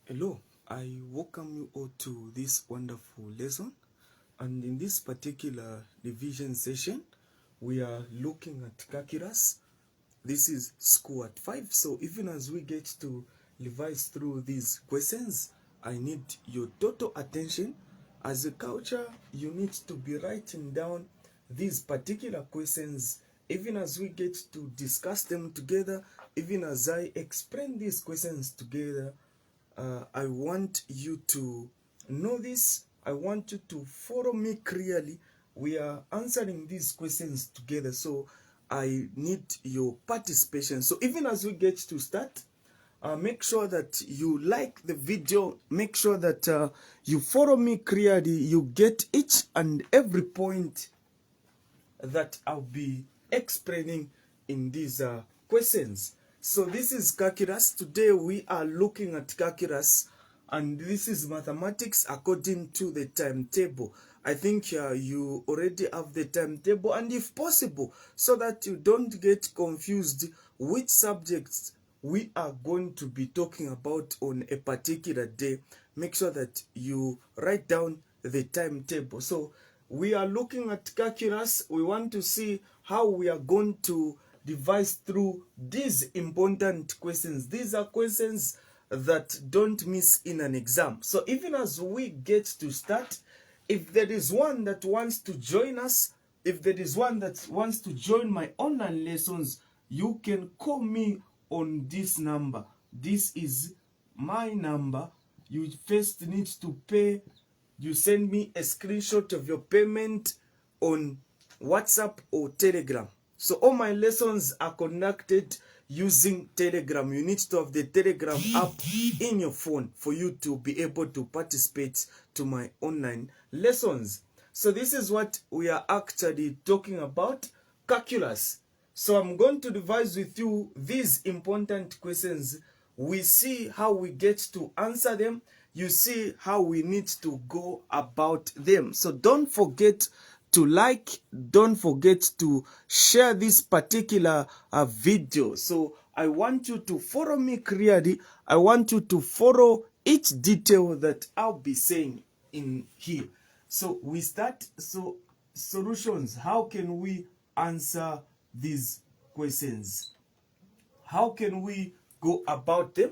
Hello, I welcome you all to this wonderful lesson, and in this particular revision session we are looking at calculus. This is school at 5, so even as we get to revise through these questions, I need your total attention. As a culture, you need to be writing down these particular questions even as we get to discuss them together, even as I explain these questions together. I want you to know this. I want you to follow me clearly. We are answering these questions together, so I need your participation. So even as we get to start, make sure that you like the video. Make sure that you follow me clearly. You get each and every point that I'll be explaining in these questions. So this is calculus. Today we are looking at calculus, and this is mathematics according to the timetable. I think you already have the timetable, and if possible, so that you don't get confused which subjects we are going to be talking about on a particular day, make sure that you write down the timetable. So we are looking at calculus. We want to see how we are going to devise through these important questions. These are questions that don't miss in an exam. So even as we get to start, if there is one that wants to join us, if there is one that wants to join my online lessons, you can call me on this number. This is my number. You first need to pay. You send me a screenshot of your payment on WhatsApp or Telegram. So all my lessons are conducted using Telegram. You need to have the Telegram app in your phone for you to be able to participate to my online lessons. So this is what we are actually talking about, calculus. So I'm going to revise with you these important questions. We see how we get to answer them. You see how we need to go about them. So don't forget to like, don't forget to share this particular video. So I want you to follow me clearly. I want you to follow each detail that I'll be saying in here. So we start. So solutions. How can we answer these questions? How can we go about them?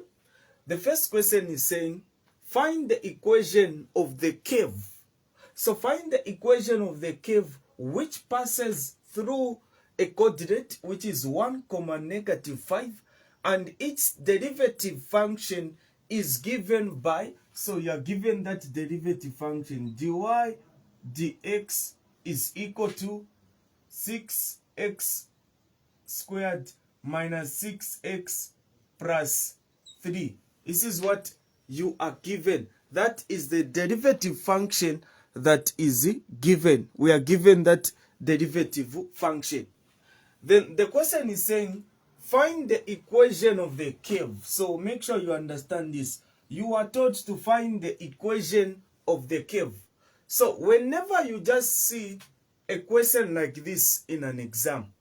The first question is saying, find the equation of the curve. So find the equation of the curve which passes through a coordinate which is 1, -5, and its derivative function is given by, so you are given that derivative function, dy dx is equal to 6x squared minus 6x plus 3. This is what you are given. That is the derivative function that is given. We are given that derivative function. Then the question is saying, find the equation of the curve. So make sure you understand this. You are told to find the equation of the curve. So whenever you just see a question like this in an exam,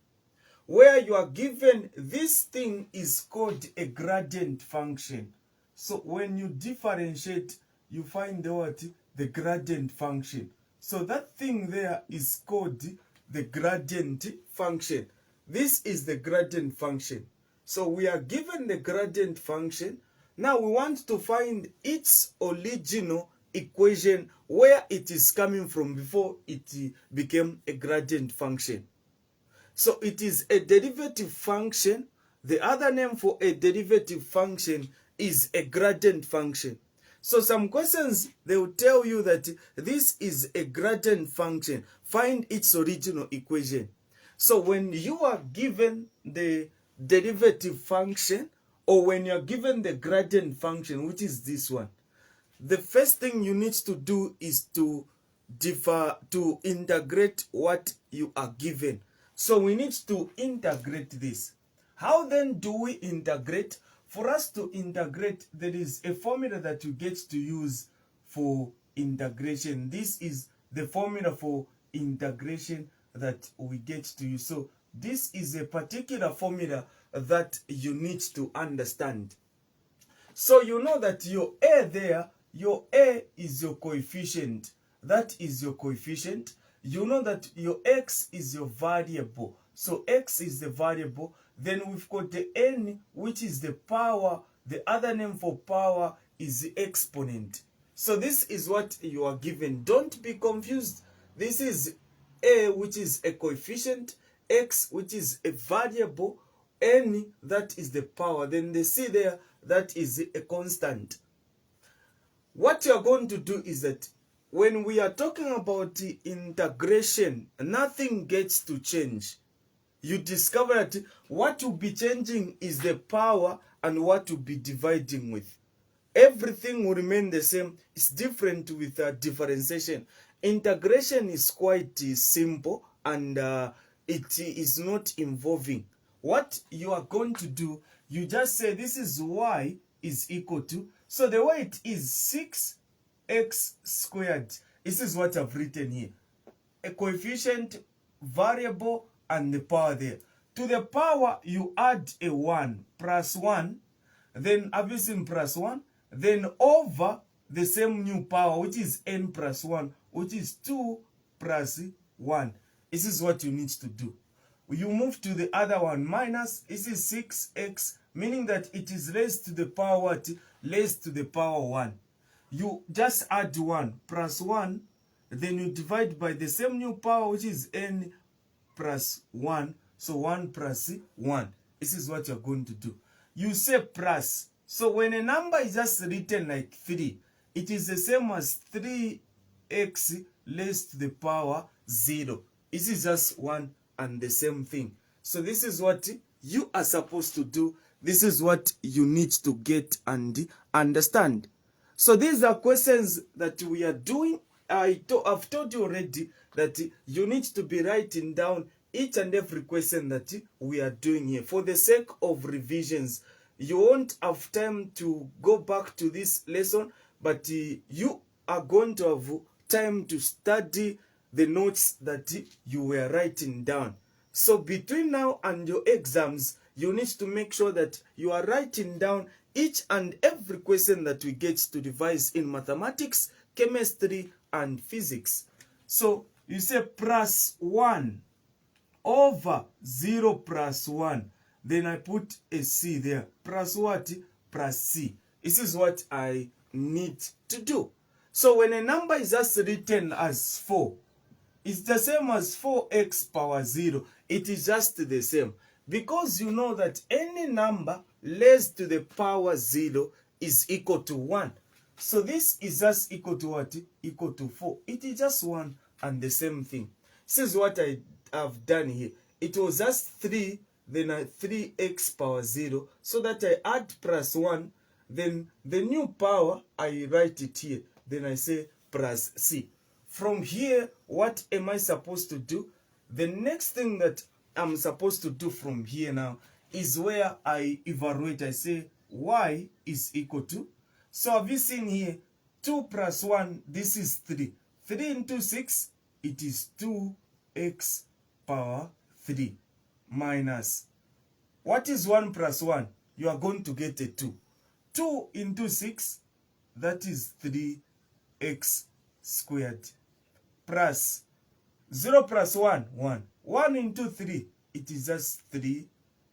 where you are given this thing is called a gradient function. So when you differentiate, you find the what? The gradient function. So that thing there is called the gradient function. This is the gradient function. So we are given the gradient function. Now we want to find its original equation, where it is coming from before it became a gradient function. So it is a derivative function. The other name for a derivative function is a gradient function. So some questions, they will tell you that this is a gradient function. Find its original equation. So when you are given the derivative function, or when you are given the gradient function, which is this one, the first thing you need to do is to integrate what you are given. So we need to integrate this. How then do we integrate? For us to integrate, there is a formula that you get to use for integration. This is the formula for integration that we get to use. So this is a particular formula that you need to understand. So you know that your A there, your A is your coefficient. That is your coefficient. You know that your X is your variable. So X is the variable. Then we've got the N, which is the power. The other name for power is the exponent. So this is what you are given. Don't be confused. This is A, which is a coefficient, X, which is a variable, N, that is the power. Then the C there, that is a constant. What you are going to do is that when we are talking about the integration, nothing gets to change. You discover that what will be changing is the power and what will be dividing with. Everything will remain the same. It's different with differentiation. Integration is quite simple and it is not involving. What you are going to do, you just say this is y is equal to, so the way it is 6x squared. This is what I've written here. A coefficient, variable, and the power there. To the power, you add a 1 plus 1, then obviously plus 1, then over the same new power, which is n plus 1, which is 2 plus 1. This is what you need to do. You move to the other one, minus, this is 6x, meaning that it is raised to the power what? Raised to the power 1. You just add 1 plus 1, then you divide by the same new power, which is n plus 1. So 1 plus 1. This is what you're going to do. You say plus. So when a number is just written like 3, it is the same as 3x raised to the power 0. This is just one and the same thing. So this is what you are supposed to do. This is what you need to get and understand. So these are questions that we are doing. I've told you already that you need to be writing down each and every question that we are doing here. For the sake of revisions, you won't have time to go back to this lesson, but you are going to have time to study the notes that you were writing down. So between now and your exams, you need to make sure that you are writing down each and every question that we get to revise in mathematics, chemistry, and physics. So you say plus 1 over 0 plus 1. Then I put a C there. Plus what? Plus C. This is what I need to do. So when a number is just written as 4, it's the same as 4x power 0. It is just the same. Because you know that any number raised to the power 0 is equal to 1. So this is just equal to what? Equal to 4. It is just 1 and the same thing. This is what I have done here. It was just 3, then 3x power 0. So that I add plus 1. Then the new power, I write it here. Then I say plus C. From here, what am I supposed to do? The next thing that I'm supposed to do from here now is where I evaluate. I say y is equal to. So have you seen here? 2 plus 1, this is 3. 3 into 6, it is 2x power 3 minus. What is 1 plus 1? You are going to get a 2. 2 into 6, that is 3x squared. Plus 0 plus 1, 1. 1 into 3, it is just 3.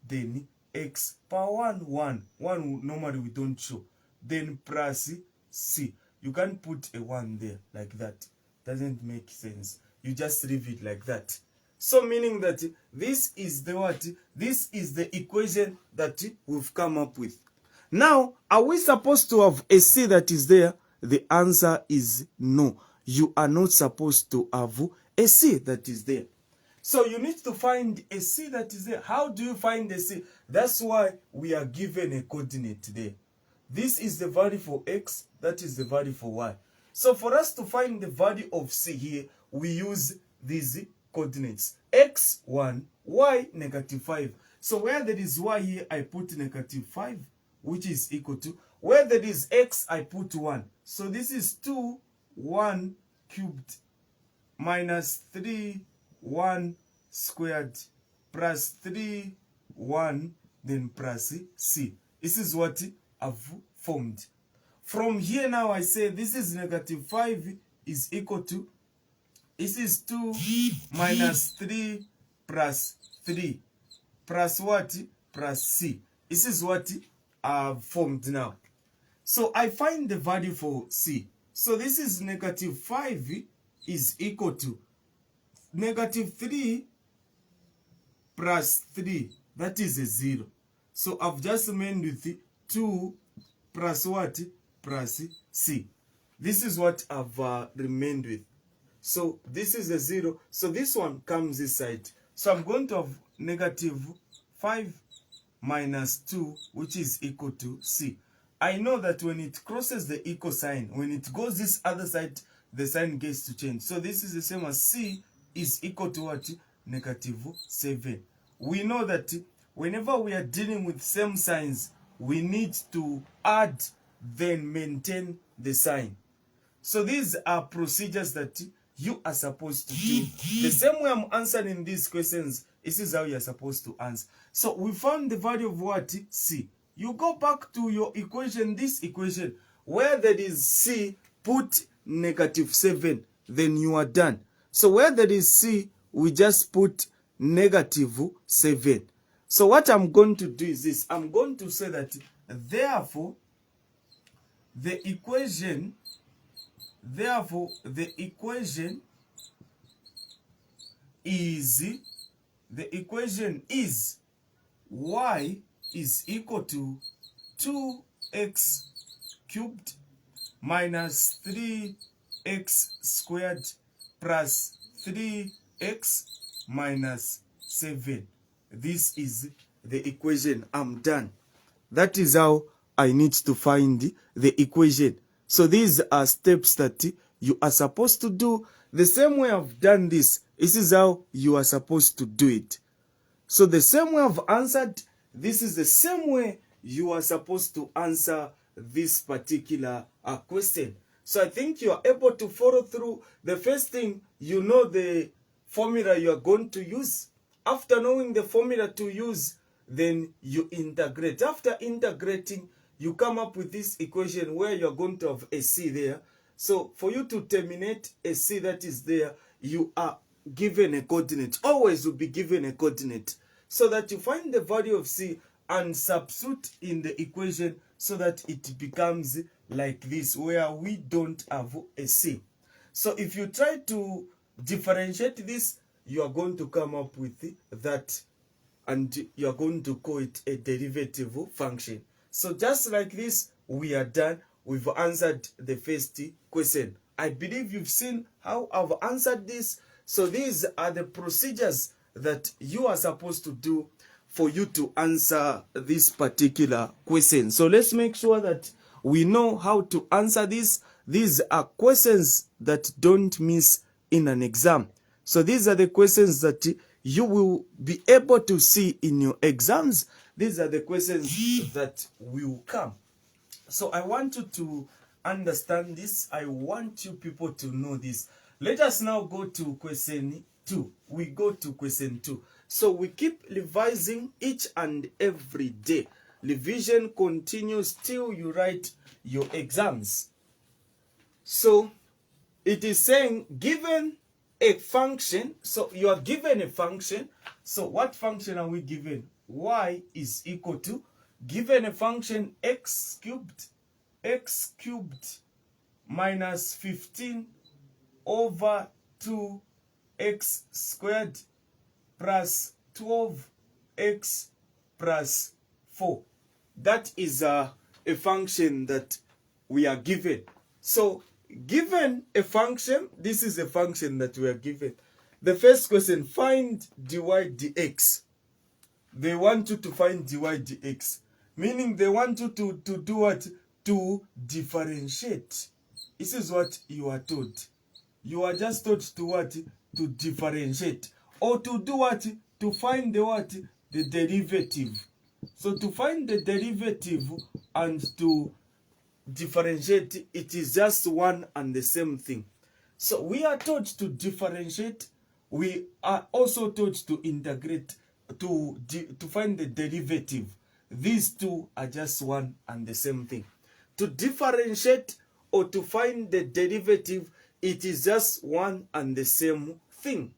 Then x power 1, 1. 1 normally we don't show. Then plus C. You can't put a 1 there like that. Doesn't make sense. You just leave it like that. So meaning that this is the what? This is the equation that we've come up with. Now, are we supposed to have a C that is there? The answer is no. You are not supposed to have a C that is there. So you need to find a C that is there. How do you find a C? That's why we are given a coordinate there. This is the value for x, that is the value for y. So for us to find the value of C here, we use these coordinates. X 1, y negative 5. So where there is y here, I put negative 5, which is equal to. Where there is x, I put 1. So this is 2, 1 cubed minus 3, 1 squared plus 3, 1, then plus C. This is what I've formed. From here now I say this is negative 5 is equal to, this is 2 minus 3 plus 3 plus what? Plus c. This is what I've formed now. So I find the value for c. So this is negative 5 is equal to negative 3 plus 3. That is a 0. So I've just remained with 2 plus what? Plus c. This is what I've remained with. So this is a 0. So this one comes this side. So I'm going to have negative 5 minus 2, which is equal to c. I know that when it crosses the equal sign, when it goes this other side, the sign gets to change. So this is the same as c is equal to what? Negative 7. We know that whenever we are dealing with same signs, we need to add, then maintain the sign. So these are procedures that you are supposed to do. The same way I'm answering these questions, this is how you are supposed to answer. So we found the value of what? C. You go back to your equation, this equation, where there is c, put negative 7, then you are done. So where there is c, we just put negative 7. So what I'm going to do is this. I'm going to say that, therefore, the equation is y is equal to 2x cubed minus 3x squared plus 3x minus 7. This is the equation. I'm done. That is how I need to find the equation. So these are steps that you are supposed to do. The same way I've done this, this is how you are supposed to do it. So the same way I've answered, this is the same way you are supposed to answer this particular question. So I think you are able to follow through. The first thing, you know the formula you are going to use. After knowing the formula to use, then you integrate. After integrating, you come up with this equation where you're going to have a c there. So for you to terminate a c that is there, you are given a coordinate. Always will be given a coordinate. So that you find the value of c and substitute in the equation so that it becomes like this, where we don't have a c. So if you try to differentiate this, you are going to come up with that, and you are going to call it a derivative function. So just like this, we are done. We've answered the first question. I believe you've seen how I've answered this. So these are the procedures that you are supposed to do for you to answer this particular question. So let's make sure that we know how to answer this. These are questions that don't miss in an exam. So these are the questions that you will be able to see in your exams. These are the questions that will come. So I want you to understand this. I want you people to know this. Let us now go to question 2. We go to question 2. So we keep revising each and every day. Revision continues till you write your exams. So it is saying, given a function, so you are given a function. So what function are we given? Y is equal to, given a function x cubed minus 15 over 2x squared plus 12x plus 4. That is a function that we are given. So given a function, this is a function that we are given. The first question, find dy dx. They want you to find dy dx. Meaning they want you to do what? To differentiate. This is what you are told. You are just taught to what? To differentiate. Or to do what? To find the what? The derivative. So to find the derivative and to differentiate, it is just one and the same thing. So we are taught to differentiate. We are also taught to integrate, to find the derivative. These two are just one and the same thing. to differentiate or to find the derivative, it is just one and the same thing.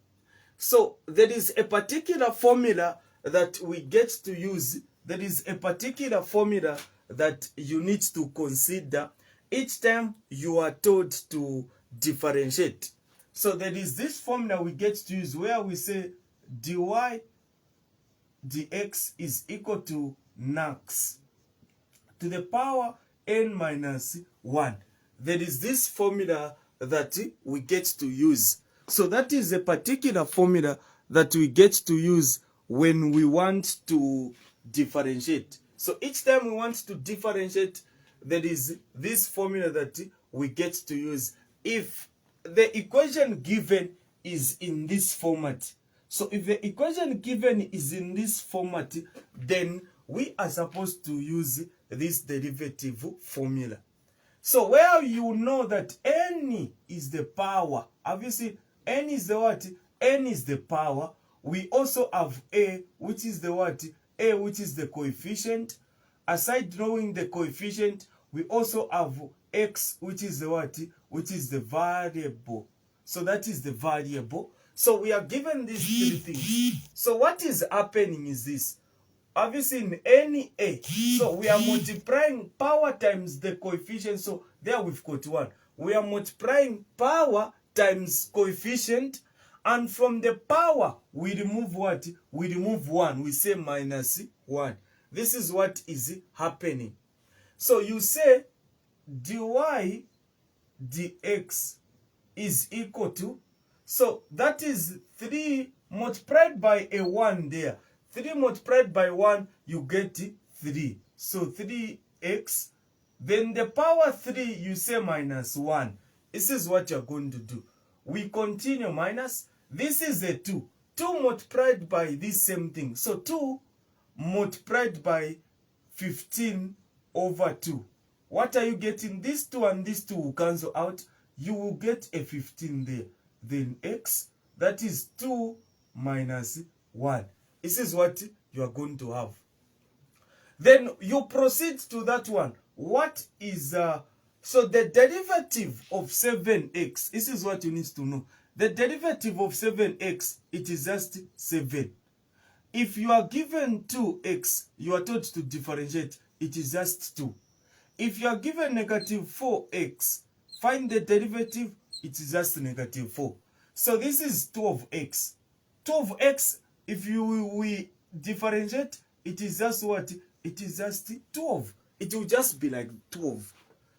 So there is a particular formula that we get to use. There is a particular formula that you need to consider each time you are told to differentiate. So there is this formula we get to use where we say dy dx is equal to nax to the power n minus 1. There is this formula that we get to use. So that is a particular formula that we get to use when we want to differentiate. So each time we want to differentiate, there is this formula that we get to use if the equation given is in this format. So if the equation given is in this format, then we are supposed to use this derivative formula. So where you know that n is the power, obviously n is the what? N is the power. We also have a, which is the what? A, which is the coefficient. Aside knowing the coefficient, we also have x, which is the what? Which is the variable. So that is the variable. So we are given these three things. So what is happening is this. Obviously in any a, so we are multiplying power times the coefficient. So there we've got 1. We are multiplying power times coefficient, and from the power we remove what? We remove 1. We say minus 1. This is what is happening. So you say dy dx is equal to, so that is 3 multiplied by a 1 there. 3 multiplied by 1, you get 3. So 3x. Then the power 3, you say minus 1. This is what you're going to do. We continue minus. This is a 2. 2 multiplied by this same thing. So 2 multiplied by 15 over 2. What are you getting? This 2 and this 2 will cancel out. You will get a 15 there. Then x, that is 2 minus 1. This is what you are going to have. Then you proceed to that one. What is, so the derivative of 7x, this is what you need to know. The derivative of 7x, it is just 7. If you are given 2x, you are told to differentiate, it is just 2. If you are given negative 4x, find the derivative, it is just negative 4. So this is 12x. 12x, if we differentiate, it is just what? It is just 12. It will just be like 12.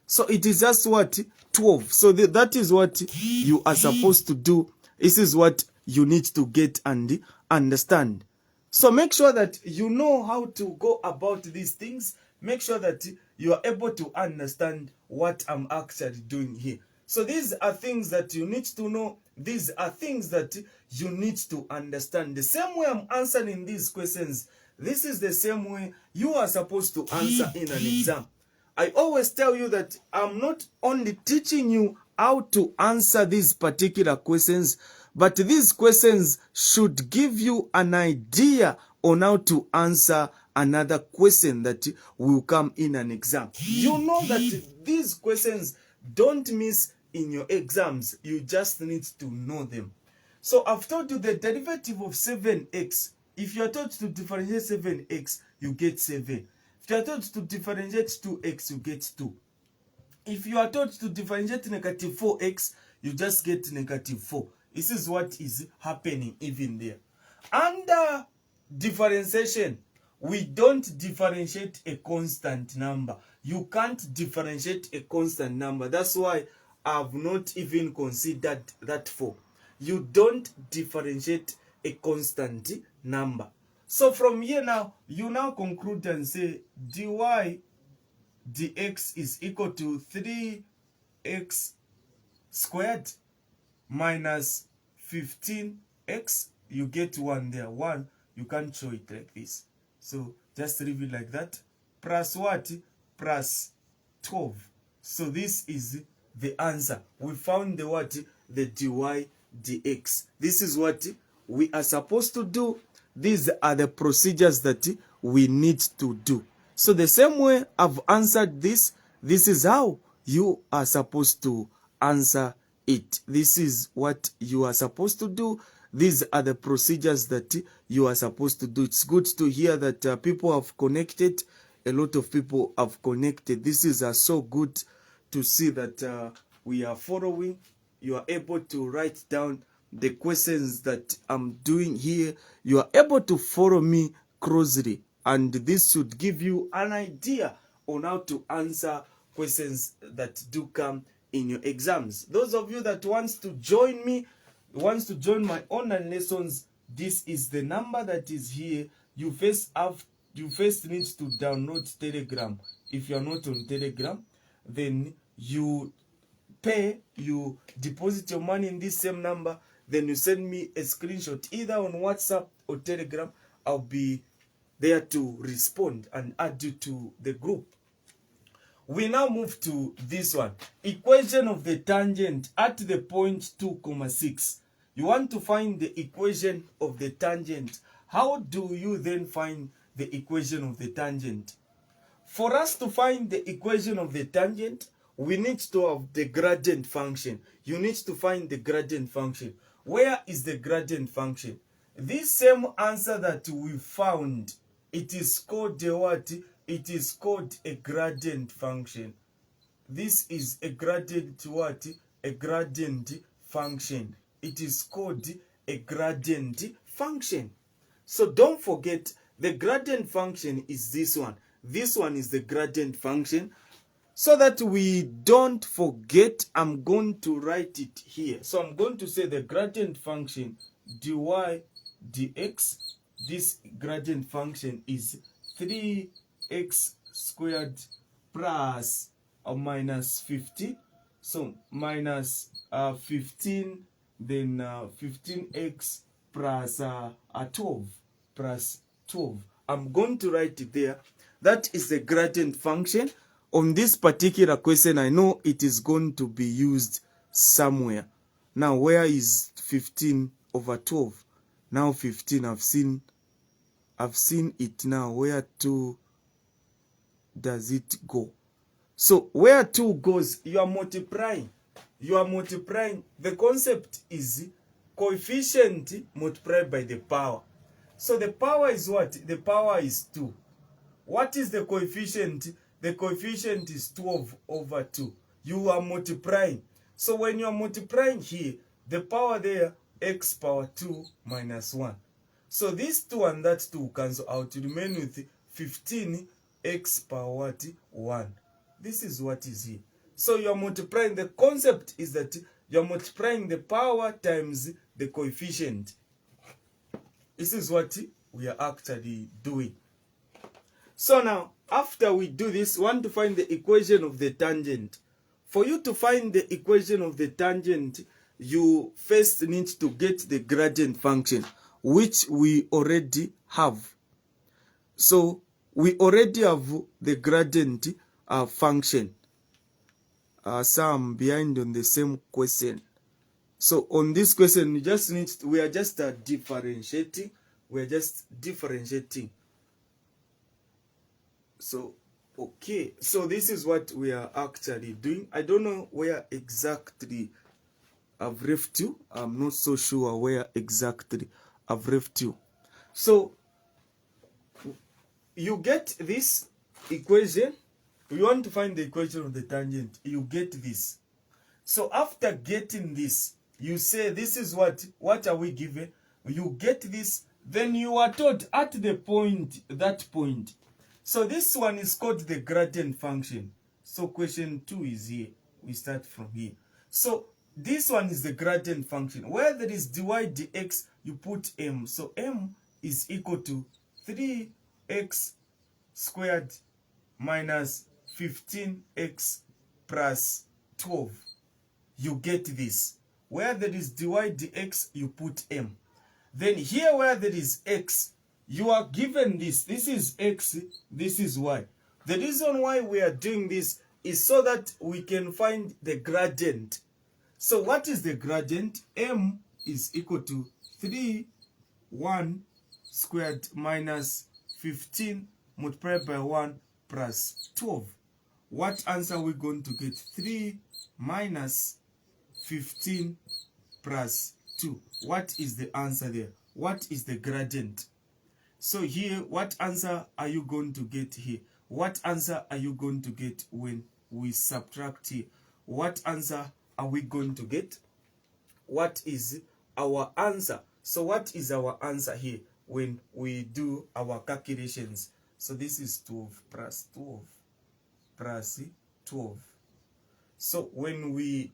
So it is just what? 12. So that is what you are supposed to do. This is what you need to get and understand. So make sure that you know how to go about these things. Make sure that you are able to understand what I'm actually doing here. So these are things that you need to know. These are things that you need to understand. The same way I'm answering these questions, this is the same way you are supposed to answer in an exam. I always tell you that I'm not only teaching you how to answer these particular questions, but these questions should give you an idea on how to answer another question that will come in an exam. You know that these questions don't miss in your exams. You just need to know them. So I've told you the derivative of 7x. If you are told to differentiate 7x, you get 7. If you are told to differentiate 2x, you get 2. If you are told to differentiate negative 4x, you just get negative 4. This is what is happening even there. Under differentiation, we don't differentiate a constant number. You can't differentiate a constant number. That's why I've not even considered that for. You don't differentiate a constant number. So from here now, you now conclude and say dy dx is equal to 3x squared minus 15x. You get 1 there. 1, you can't show it like this. So just leave it like that. Plus what? Plus 12. So this is the answer. We found the what? The dy dx. This is what we are supposed to do. These are the procedures that we need to do. So the same way I've answered this, This is how you are supposed to answer it. This is what you are supposed to do. These are the procedures that you are supposed to do. It's good to hear that people have connected. A lot of people have connected. This is so good to see that we are following. You are able to write down the questions that I'm doing here. You are able to follow me closely, and this should give you an idea on how to answer questions that do come in your exams. Those of you that wants to join me, wants to join my online lessons, this is the number that is here. You first need to download Telegram. If you are not on Telegram, then you deposit your money in this same number, then you send me a screenshot either on WhatsApp or Telegram. I'll be there to respond and add you to the group. We now move to this one. Equation of the tangent at the point 2,6. You want to find the equation of the tangent. How do you then find the equation of the tangent? For us to find the equation of the tangent, we need to have the gradient function. You need to find the gradient function. Where is the gradient function? This same answer that we found, it is called a what? It is called a gradient function. This is a gradient what? A gradient function. It is called a gradient function. So don't forget, the gradient function is this one. This one is the gradient function. So that we don't forget, I'm going to write it here. So I'm going to say the gradient function dy dx. This gradient function is 3x squared plus or minus 50. So minus 15, then 15x plus 12 plus 12. I'm going to write it there. That is the gradient function. On this particular question, I know it is going to be used somewhere. Now, where is 15 over 12? Now 15, I've seen it now. Where 2 does it go? So where 2 goes, you are multiplying. You are multiplying. The concept is coefficient multiplied by the power. So the power is what? The power is 2. What is the coefficient? The coefficient is 12 over 2. You are multiplying. So when you are multiplying here, the power there, x power 2 minus 1. So this 2 and that 2 cancel out. You remain with 15x power what? 1. This is what is here. So you are multiplying. The concept is that you are multiplying the power times the coefficient. This is what we are actually doing. So now, after we do this, we want to find the equation of the tangent. For you to find the equation of the tangent, you first need to get the gradient function, which we already have. So we already have the gradient function. So I'm behind on the same question. So on this question, we are just differentiating. We are just differentiating. So, okay. So this is what we are actually doing. I don't know where exactly I've left you. I'm not so sure where exactly I've left you. So you get this equation. You want to find the equation of the tangent. You get this. So after getting this, you say this is what are we given? You get this, then you are told at the point, that point. So this one is called the gradient function. So question 2 is here. We start from here. So this one is the gradient function. Where there is dy dx, you put m. So m is equal to 3x squared minus 15x plus 12. You get this. Where there is dy dx, you put m. Then here where there is x, you are given this. This is x, this is y. The reason why we are doing this is so that we can find the gradient. So what is the gradient? M is equal to 1 squared minus 15 multiplied by 1 plus 12. what answer are we going to get? 3 minus 15 plus 2. What is the answer there? What is the gradient? So here, what answer are you going to get here? What answer are you going to get when we subtract here? What answer are we going to get? What is our answer? So what is our answer here when we do our calculations? So this is 12 plus 12 plus 12. So when we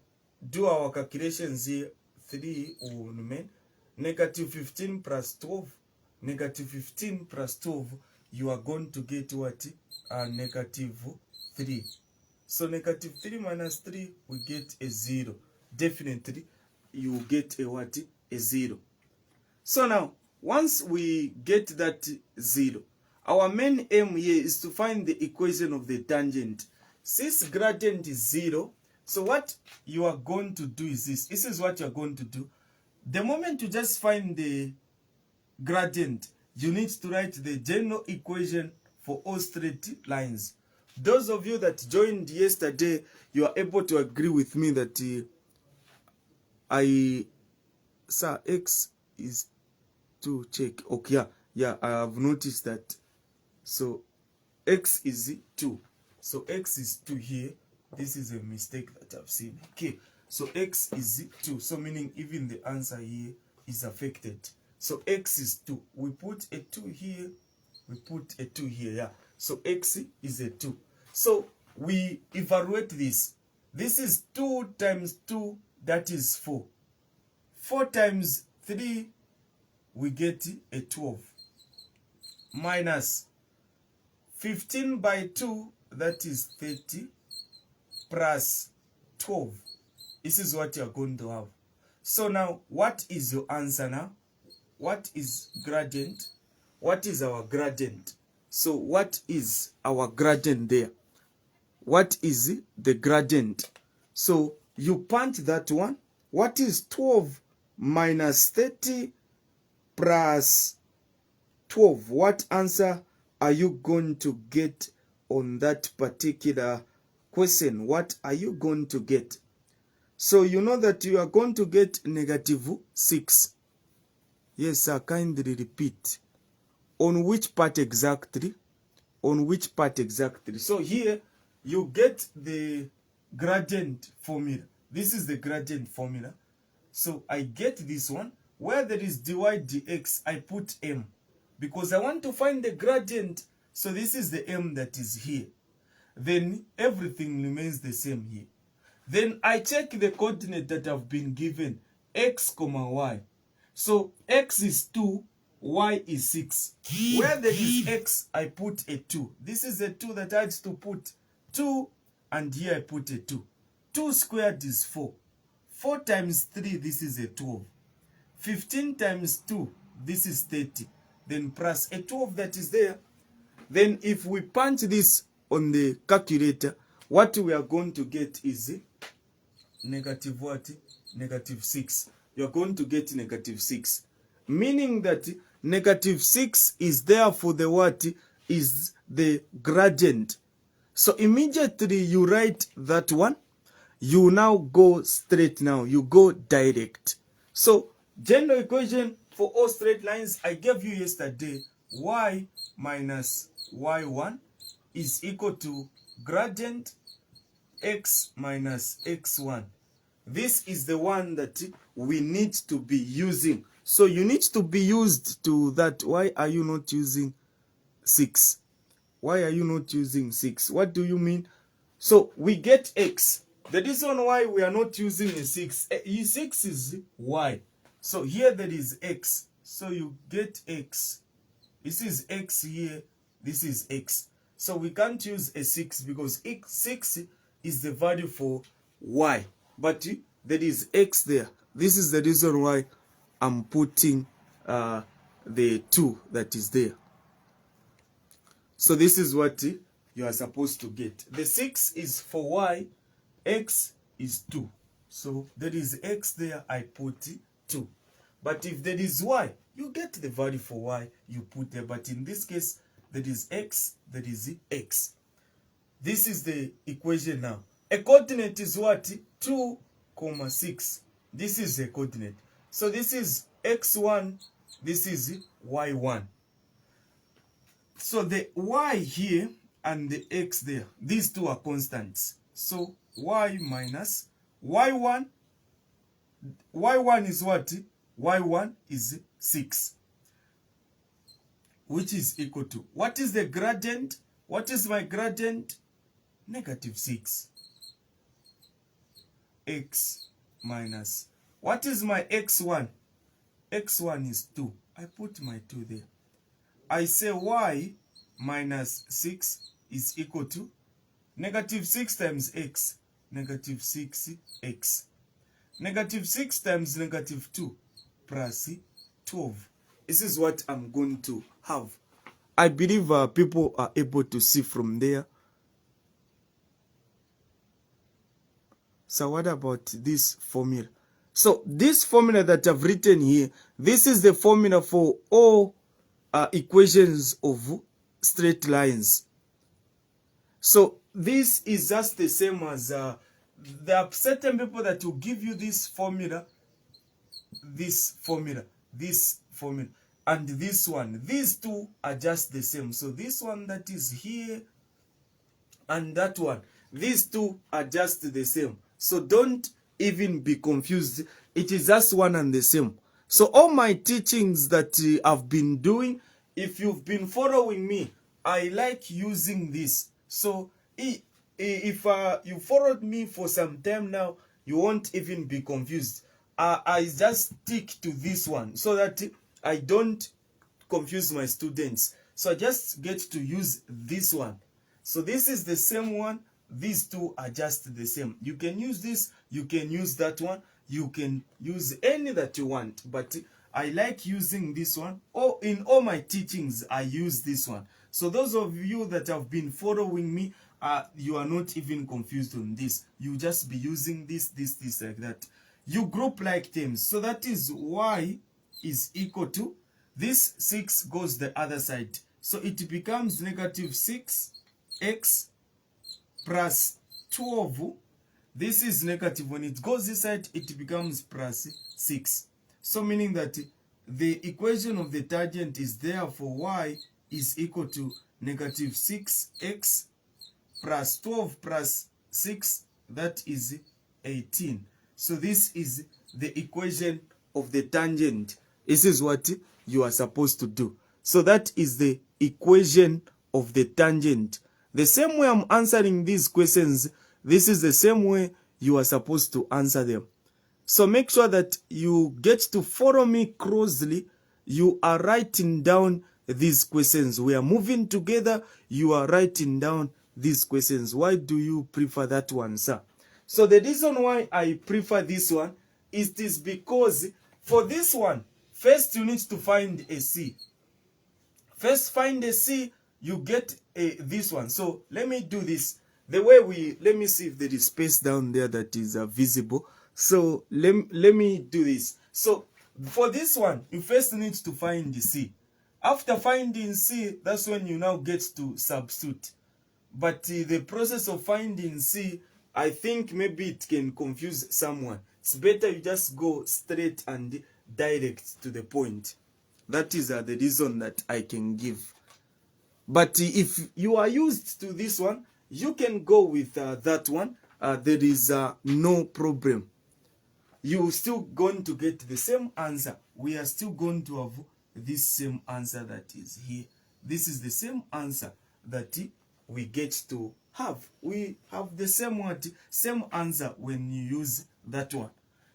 do our calculations here, 3 will remain. Negative 15 plus 12. Negative 15 plus 12, you are going to get what? Negative 3. So negative 3 minus 3, we get a 0. Definitely, you get a what? A 0. So now, once we get that 0, our main aim here is to find the equation of the tangent. Since gradient is 0, so what you are going to do is this. This is what you are going to do. The moment you just find the gradient, you need to write the general equation for all straight lines. Those of you that joined yesterday, you are able to agree with me that sir, x is to check. Okay, yeah, I have noticed that. So x is 2. So x is 2 here. This is a mistake that I've seen. Okay, so x is 2. So meaning even the answer here is affected. So x is 2. We put a 2 here. We put a 2 here. Yeah. So x is a 2. So we evaluate this. This is 2 times 2. That is 4. 4 times 3. We get a 12. Minus 15 by 2. That is 30. Plus 12. This is what you are going to have. So now, what is your answer now? What is gradient? What is our gradient? So what is our gradient there? What is the gradient? So you punch that one. What is 12 minus 30 plus 12? What answer are you going to get on that particular question? What are you going to get? So you know that you are going to get negative 6. Yes, sir, kindly repeat. On which part exactly? On which part exactly? So here, you get the gradient formula. This is the gradient formula. So I get this one. Where there is dy dx, I put m. Because I want to find the gradient. So this is the m that is here. Then everything remains the same here. Then I check the coordinate that have been given. X, y. So x is 2, y is 6. Where there is x, I put a 2. This is a 2 that I had to put 2, and here I put a 2. 2 squared is 4. 4 times 3, this is a 12. 15 times 2, this is 30. Then plus a 12 that is there. Then if we punch this on the calculator, what we are going to get is negative what? Negative 6. You're going to get negative 6. Meaning that negative 6 is there for the what? Is the gradient. So immediately you write that one. You now go straight now. You go direct. So general equation for all straight lines I gave you yesterday. Y minus y1 is equal to gradient x minus x1. This is the one that we need to be using. So you need to be used to that. Why are you not using 6? Why are you not using 6? What do you mean? So we get x. The reason why we are not using a 6, 6 is y. So here there is x. So you get x. This is x here. This is x. So we can't use a 6 because 6 is the value for y. But there is x there. This is the reason why I'm putting the 2 that is there. So this is what you are supposed to get. The 6 is for y. X is 2. So there is x there. I put 2. But if there is y, you get the value for y. You put there. But in this case, there is x. There is x. This is the equation now. A coordinate is what? 2, 6. This is a coordinate. So this is x1, this is y1. So the y here and the x there, these two are constants. So y minus y1 is what? Y1 is 6, which is equal to, what is the gradient? What is my gradient? Negative 6. X minus, what is my x1? X1 is 2. I put my 2 there. I say y minus 6 is equal to negative 6 times x, negative 6x. Negative 6 times negative 2 plus 12. This is what I'm going to have. I believe people are able to see from there. So what about this formula? So this formula that I've written here, this is the formula for all equations of straight lines. So this is just the same as there are certain people that will give you this formula, this formula, and this one. These two are just the same. So this one that is here and that one, these two are just the same. So don't even be confused. It is just one and the same. So all my teachings that I've been doing, if you've been following me, I like using this. So if you followed me for some time now, you won't even be confused. I just stick to this one so that I don't confuse my students. So I just get to use this one. So this is the same one. These two are just the same. You can use this, you can use that one, you can use any that you want, but I like using this one. In all my teachings, I use this one. So those of you that have been following me, you are not even confused on this. You just be using this like that. You group like terms. So that is y is equal to, this 6 goes the other side. So it becomes negative 6x plus 12. This is negative. When it goes this side, it becomes plus 6. So meaning that the equation of the tangent is therefore y is equal to negative 6x plus 12 plus 6, that is 18. So this is the equation of the tangent. This is what you are supposed to do. So that is the equation of the tangent. The same way I'm answering these questions, this is the same way you are supposed to answer them. So make sure that you get to follow me closely. You are writing down these questions. We are moving together. You are writing down these questions. Why do you prefer that one, sir? So the reason why I prefer this one is because for this one, first you need to find a C. First find a C, you get this one. So let me do this. The way let me see if there is space down there that is visible. So let me do this. So for this one, you first need to find the C. After finding C, that's when you now get to substitute. But the process of finding C, I think maybe it can confuse someone. It's better you just go straight and direct to the point. That is the reason that I can give. But if you are used to this one, you can go with that one. There is no problem. You're still going to get the same answer. We are still going to have this same answer that is here. This is the same answer that we get to have. We have the same answer when you use that one.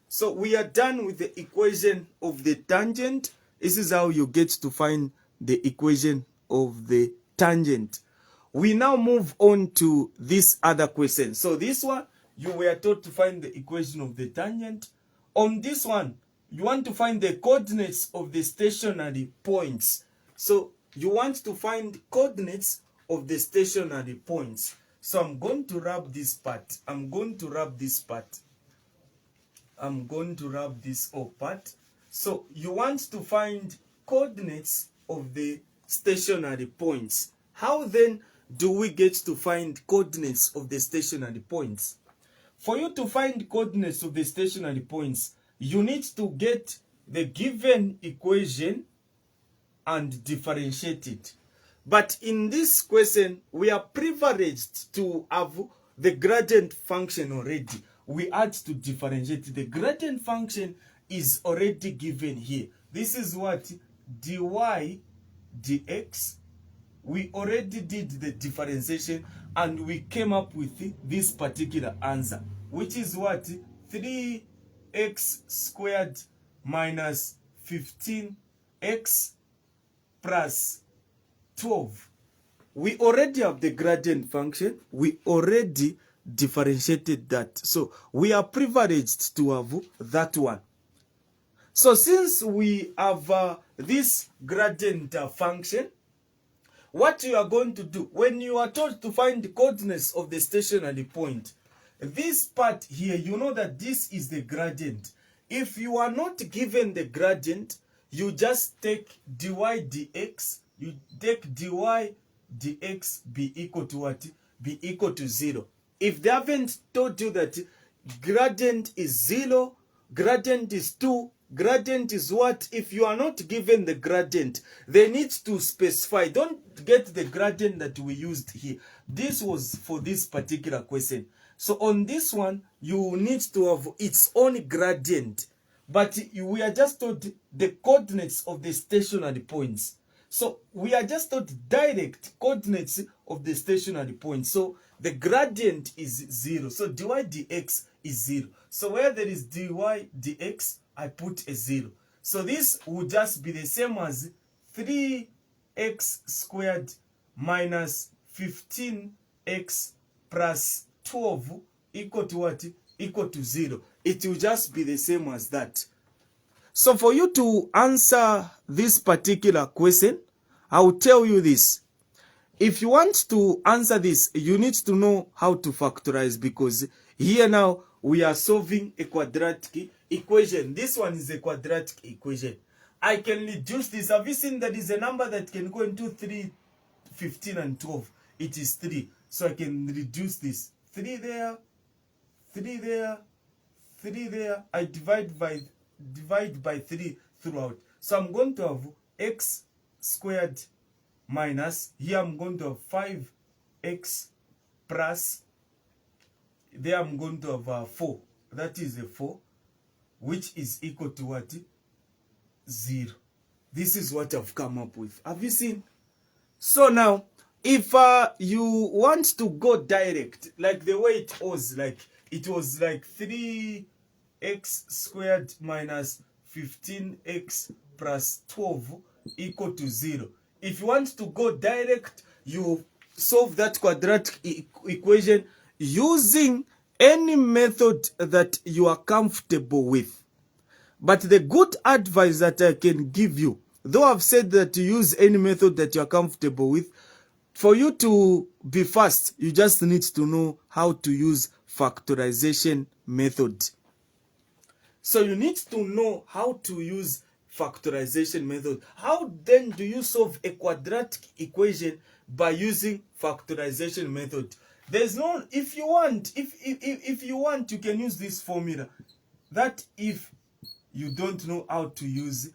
So we are done with the equation of the tangent. This is how you get to find the equation of the tangent. We now move on to this other question. So this one, you were taught to find the equation of the tangent. On this one, you want to find the coordinates of the stationary points. So you want to find coordinates of the stationary points. So I'm going to rub this part. I'm going to rub this part. I'm going to rub this whole part. So you want to find coordinates of the stationary points. How then do we get to find coordinates of the stationary points? For you to find coordinates of the stationary points, you need to get the given equation and differentiate it. But in this question, we are privileged to have the gradient function already. We had to differentiate. The gradient function is already given here. This is what? Dy dx. We already did the differentiation and we came up with this particular answer, which is what? 3x squared minus 15x plus 12. We already have the gradient function. We already differentiated that. So we are privileged to have that one. So since we have this gradient function, what you are going to do when you are told to find the coordinates of the stationary point, this part here, you know that this is the gradient. If you are not given the gradient, you just take dy dx. You take dy dx be equal to what? Be equal to 0. If they haven't told you that gradient is 0, gradient is 2, gradient is what? If you are not given the gradient, they need to specify. Don't get the gradient that we used here. This was for this particular question. So on this one, you need to have its own gradient. But we are just told the coordinates of the stationary points. So we are just told direct coordinates of the stationary points. So the gradient is 0. So dy dx is 0. So where there is dy dx, I put a 0. So this would just be the same as 3x squared minus 15x plus 12 equal to what? Equal to 0. It will just be the same as that. So for you to answer this particular question, I will tell you this. If you want to answer this, you need to know how to factorize, because here now we are solving a quadratic equation. This one is a quadratic equation. I can reduce this. Have you seen that is a number that can go into 3, 15, and 12? It is 3. So I can reduce this. 3 there, 3 there, 3 there. I divide by 3 throughout. So I'm going to have x squared minus, here I'm going to have 5x plus, there I'm going to have 4. That is a 4, which is equal to what? 0. This is what I've come up with. Have you seen? So now, if you want to go direct, like the way it was like 3x squared minus 15x plus 12 equal to 0. If you want to go direct, you solve that quadratic equation using any method that you are comfortable with. But the good advice that I can give you, though I've said that you use any method that you are comfortable with, for you to be fast, you just need to know how to use factorization method. So you need to know how to use factorization method. How then do you solve a quadratic equation by using factorization method? There's no, if you want, you can use this formula. That if you don't know how to use,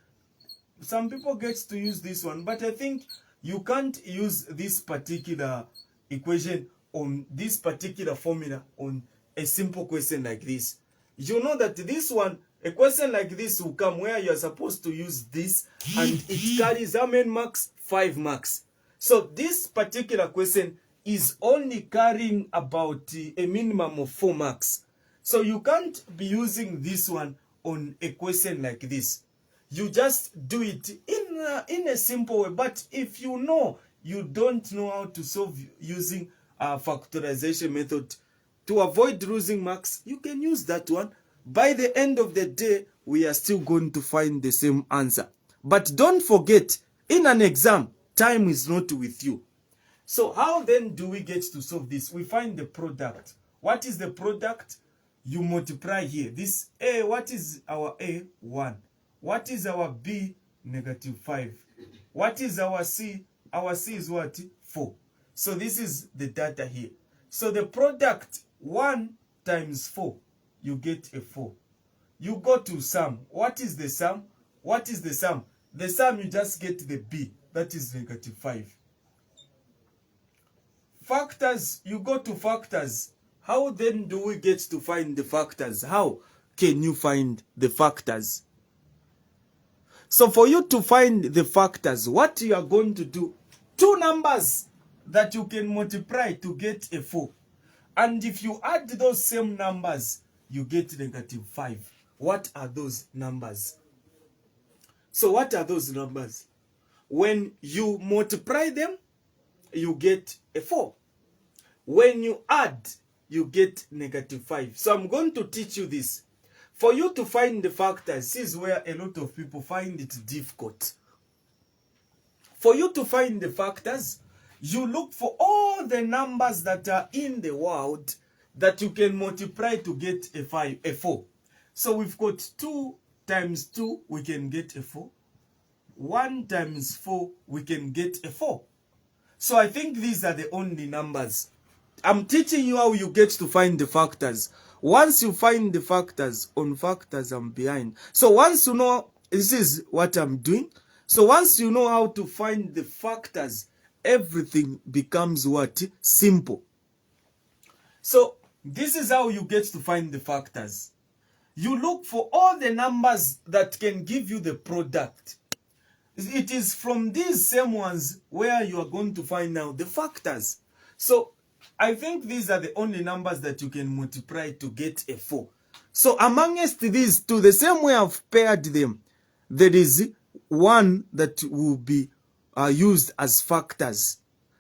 some people get to use this one, but I think you can't use this particular equation on this particular formula on a simple question like this. You know that this one, a question like this will come where you are supposed to use this, and it carries how many marks? 5 marks. So this particular question is only carrying about a minimum of 4 marks. So you can't be using this one on a question like this. You just do it in a simple way. But if you know you don't know how to solve using a factorization method, to avoid losing marks, you can use that one. By the end of the day, we are still going to find the same answer. But don't forget, in an exam, time is not with you. So how then do we get to solve this? We find the product. What is the product? You multiply here. This A, what is our A? 1. What is our B? -5. What is our C? Our C is what? 4. So this is the data here. So the product 1 times 4, you get a 4. You go to sum. What is the sum? What is the sum? The sum, you just get the B. That is negative 5. Factors, you go to factors. How then do we get to find the factors? How can you find the factors? So for you to find the factors, what you are going to do, 2 numbers that you can multiply to get a 4. And if you add those same numbers, you get negative 5. What are those numbers? So what are those numbers? When you multiply them, you get a 4. When you add, you get negative 5. So I'm going to teach you this. For you to find the factors, this is where a lot of people find it difficult. For you to find the factors, you look for all the numbers that are in the world that you can multiply to get a 4. So we've got 2 times 2, we can get a 4. 1 times 4, we can get a 4. So I think these are the only numbers. I'm teaching you how you get to find the factors. Once you find the factors, on factors I'm behind. So once you know, this is what I'm doing. So once you know how to find the factors, everything becomes what? Simple. So this is how you get to find the factors. You look for all the numbers that can give you the product. It is from these same ones where you are going to find out the factors. So I think these are the only numbers that you can multiply to get a 4. So amongst these two, the same way I've paired them, there is one that will be used as factors.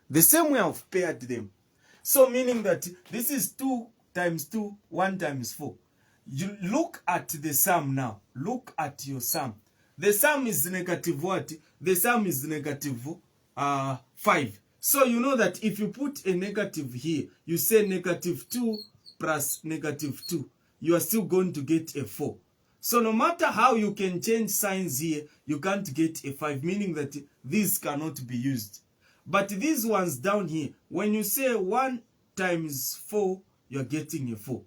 The same way I've paired them. So meaning that this is 2 times 2, 1 times 4. You look at the sum now. Look at your sum. The sum is negative what? The sum is negative 5. So you know that if you put a negative here, you say negative 2 plus negative 2, you are still going to get a 4. So no matter how you can change signs here, you can't get a 5, meaning that these cannot be used. But these ones down here, when you say 1 times 4, you're getting a 4.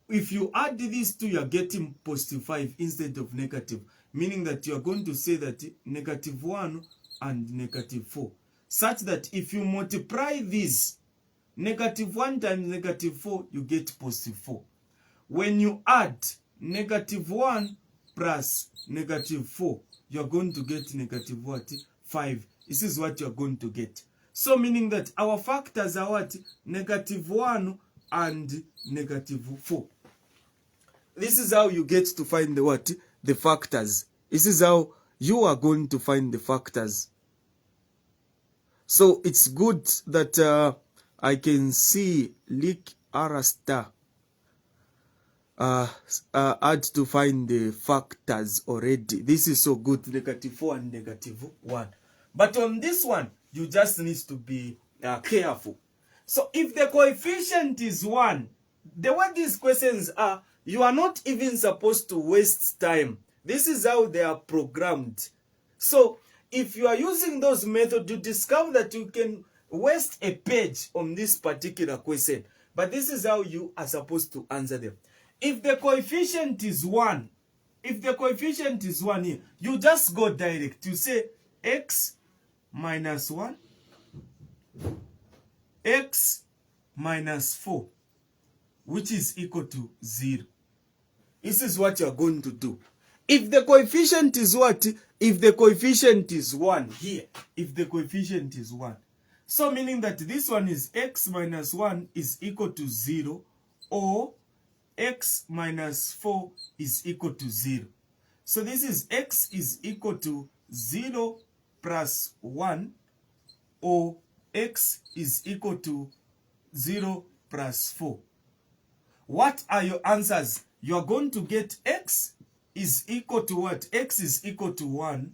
If you add these two, you're getting positive 5 instead of negative, meaning that you're going to say that negative 1 and negative 4. Such that if you multiply these, negative 1 times negative 4, you get positive 4. When you add negative 1 plus negative 4, you're going to get negative what? 5. This is what you're going to get. So meaning that our factors are what? Negative 1 and negative 4. This is how you get to find the what? The factors. This is how you are going to find the factors. So it's good that I can see Lick Arasta had to find the factors already. This is so good, negative 4 and negative 1. But on this one, you just need to be careful. So if the coefficient is 1, the way these questions are, you are not even supposed to waste time. This is how they are programmed. So if you are using those methods, you discover that you can waste a page on this particular question. But this is how you are supposed to answer them. If the coefficient is 1, here, you just go direct. You say x minus 1, x minus 4, which is equal to 0. This is what you are going to do. If the coefficient is what? If the coefficient is 1 here, if the coefficient is 1. So meaning that this one is x minus 1 is equal to 0, or x minus 4 is equal to 0. So this is x is equal to 0 plus 1, or x is equal to 0 plus 4. What are your answers? You are going to get x is equal to what? X is equal to 1,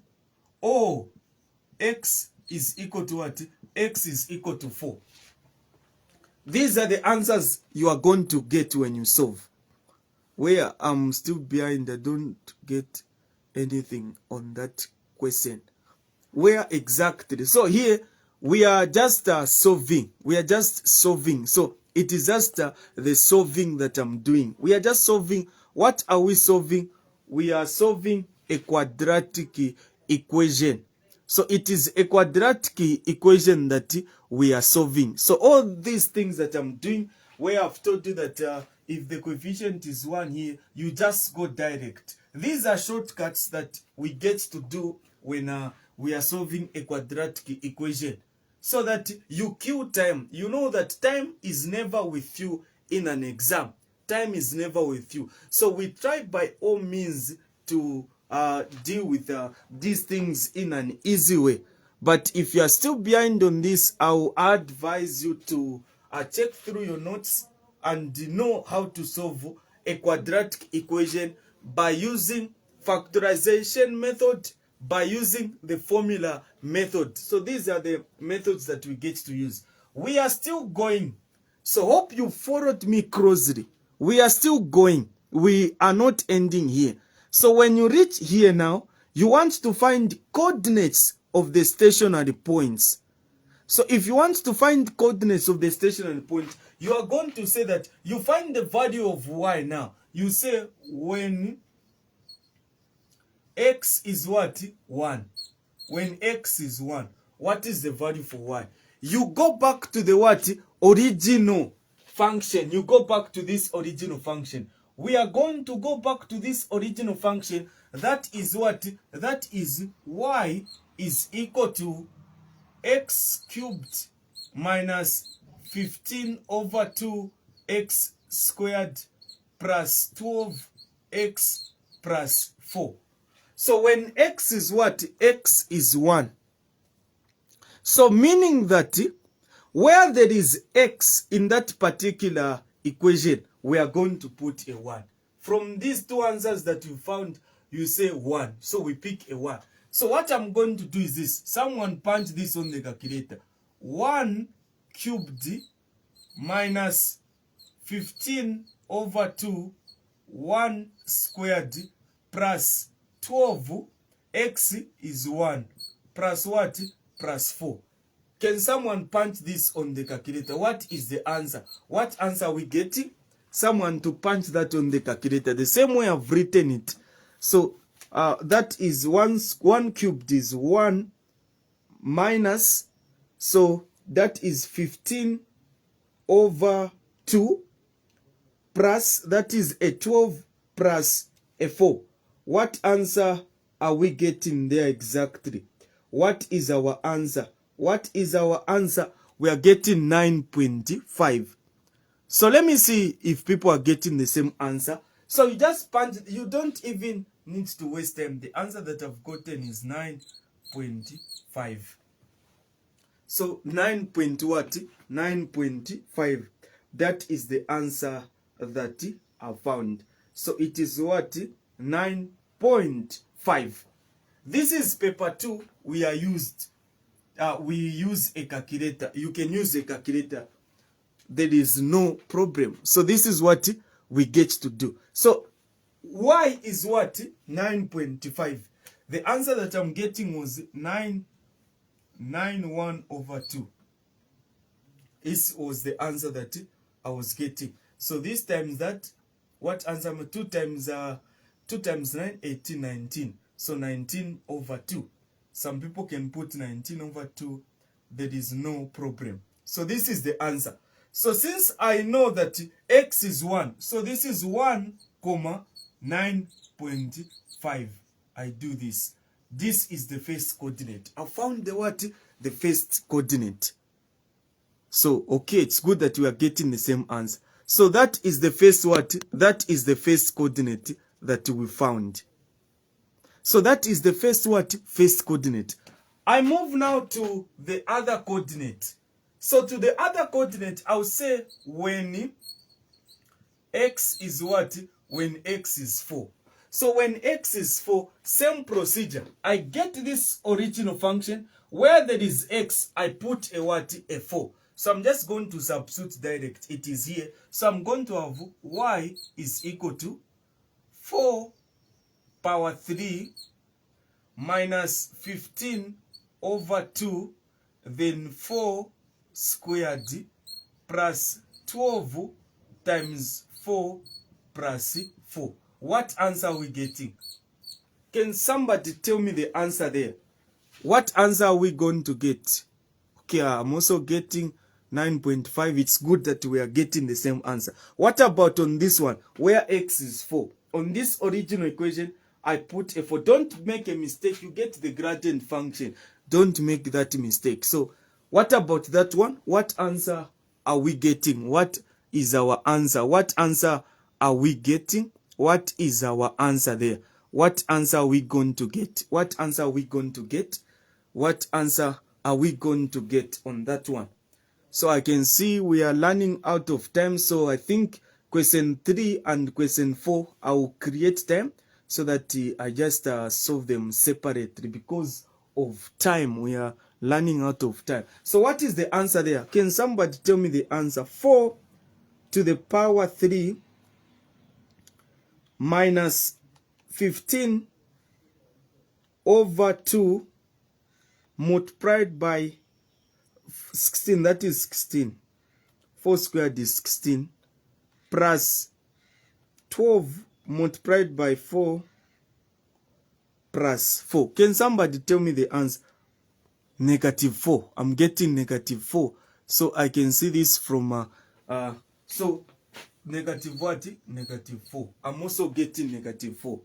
or x is equal to what? X is equal to 4. These are the answers you are going to get when you solve. Where I'm still behind, I don't get anything on that question. Where exactly? So here, we are just solving. We are just solving. So it is just the solving that I'm doing. We are just solving. What are we solving? We are solving a quadratic equation. So it is a quadratic equation that we are solving. So all these things that I'm doing, where I've told you that if the coefficient is 1 here, you just go direct. These are shortcuts that we get to do when we are solving a quadratic equation, so that you kill time. You know that time is never with you in an exam. Time is never with you. So we try by all means to deal with these things in an easy way. But if you are still behind on this, I will advise you to check through your notes and know how to solve a quadratic equation by using factorization method, by using the formula method. So these are the methods that we get to use. We are still going. So hope you followed me closely. We are still going. We are not ending here. So when you reach here now, you want to find coordinates of the stationary points. So if you want to find coordinates of the stationary point, you are going to say that you find the value of y now. You say when x is what? 1. When x is 1, what is the value for y? You go back to the what? Original function. You go back to this original function. We are going to go back to this original function. That is what? That is y is equal to x cubed minus 15 over 2x squared plus 12x plus 4. So when x is what? X is 1. So meaning that where there is x in that particular equation, we are going to put a 1. From these two answers that you found, you say 1. So we pick a 1. So what I'm going to do is this. Someone punch this on the calculator. 1 cubed minus 15 over 2, 1 squared plus 12, x is 1, plus what? Plus 4. Can someone punch this on the calculator? What is the answer? What answer are we getting? Someone to punch that on the calculator. The same way I've written it. So that is 1 cubed is 1 minus, so that is 15 over 2 plus, that is a 12 plus a 4. What answer are we getting there exactly? What is our answer? What is our answer? We are getting 9.5. So let me see if people are getting the same answer. So you just punch, you don't even need to waste time. The answer that I've gotten is 9.5. So 9.5. That is the answer that I found. So it is what? 9.5. This is paper 2. We use a calculator. You can use a calculator. There is no problem. So this is what we get to do. So y is what? 9.5. The answer that I'm getting was 991 over 2. This was the answer that I was getting. So this times that, what answer? 2 times 9, 18, 19. So 19 over 2. Some people can put 19 over 2. There is no problem. So this is the answer. So since I know that x is 1, so this is 1, 9.5. I do this. This is the first coordinate. I found the what? The first coordinate. So, okay, it's good that we are getting the same answer. So that is the first what? That is the first coordinate that we found. So that is the first what? First coordinate. I move now to the other coordinate. So to the other coordinate, I'll say when x is what? When x is 4. So when x is 4, same procedure. I get this original function. Where there is x, I put a what? A 4. So I'm just going to substitute direct. It is here. So I'm going to have y is equal to 4 power 3 minus 15 over 2 then 4 squared plus 12 times 4 plus 4. What answer are we getting? Can somebody tell me the answer there? What answer are we going to get? Okay, I'm also getting 9.5. It's good that we are getting the same answer. What about on this one, where x is 4? On this original equation, I put a 4. Don't make a mistake. You get the gradient function. Don't make that mistake. So, what about that one? What answer are we getting? What is our answer? What answer are we getting? What is our answer there? What answer are we going to get? What answer are we going to get? What answer are we going to get on that one? So I can see we are running out of time. So I think question 3 and question 4, I will create them so that I just solve them separately because of time. We are running out of time. So what is the answer there? Can somebody tell me the answer? 4 to the power 3 minus 15 over 2 multiplied by 16, that is 16. 4 squared is 16 plus 12 multiplied by 4 plus 4. Can somebody tell me the answer? Negative 4. I'm getting negative 4. So I can see this from so negative what? Negative 4. I'm also getting negative 4.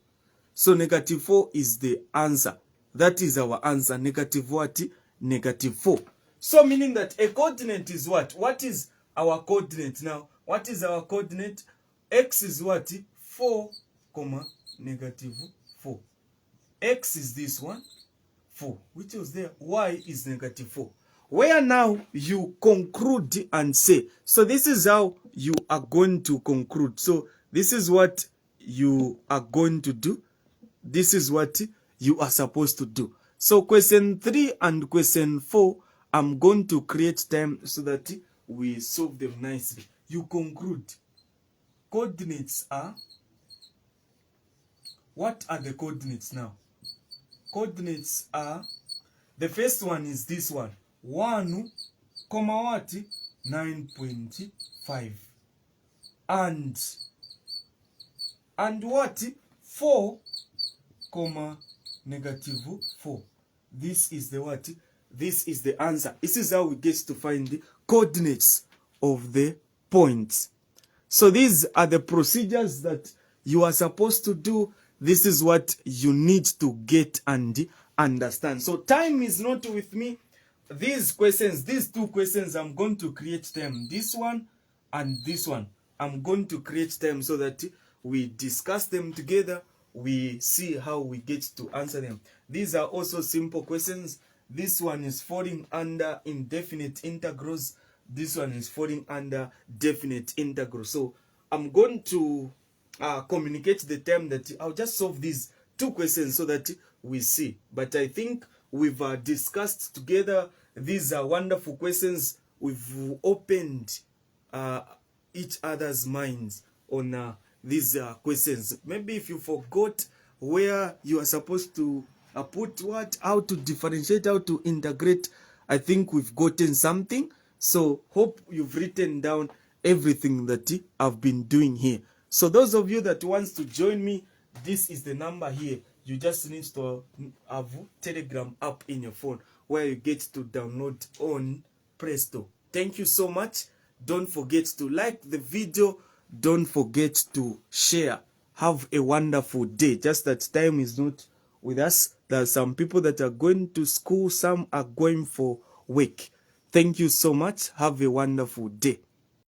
So negative 4 is the answer. That is our answer. Negative what? Negative 4. So meaning that a coordinate is what? What is our coordinate now? What is our coordinate? X is what? 4, negative 4. X is this one, 4. Which was there? Y is negative 4. Where now you conclude and say. So this is how you are going to conclude. So this is what you are going to do. This is what you are supposed to do. So question 3 and question 4, I'm going to create time so that we solve them nicely. You conclude. Coordinates are, what are the coordinates now? Coordinates are, the first one is this one. 1, what? 9.5. And what? 4, negative 4. This is the what? This is the answer. This is how we get to find the coordinates of the points. So these are the procedures that you are supposed to do. This is what you need to get and understand. So time is not with me. These questions, these 2 questions, I'm going to create them. This one and this one. I'm going to create them so that we discuss them together. We see how we get to answer them. These are also simple questions. This one is falling under indefinite integrals. This one is falling under definite integrals. So I'm going to communicate the term that I'll just solve these 2 questions so that we see. But I think we've discussed together. These are wonderful questions. We've opened each other's minds on these questions. Maybe if you forgot where you are supposed to put what, how to differentiate, how to integrate, I think we've gotten something. So hope you've written down everything that I've been doing here. So those of you that wants to join me, this is the number here. You just need to have Telegram app in your phone where you get to download on Presto. Thank you so much. Don't forget to like the video. Don't forget to share. Have a wonderful day. Just that time is not with us. There are some people that are going to school. Some are going for work. Thank you so much. Have a wonderful day.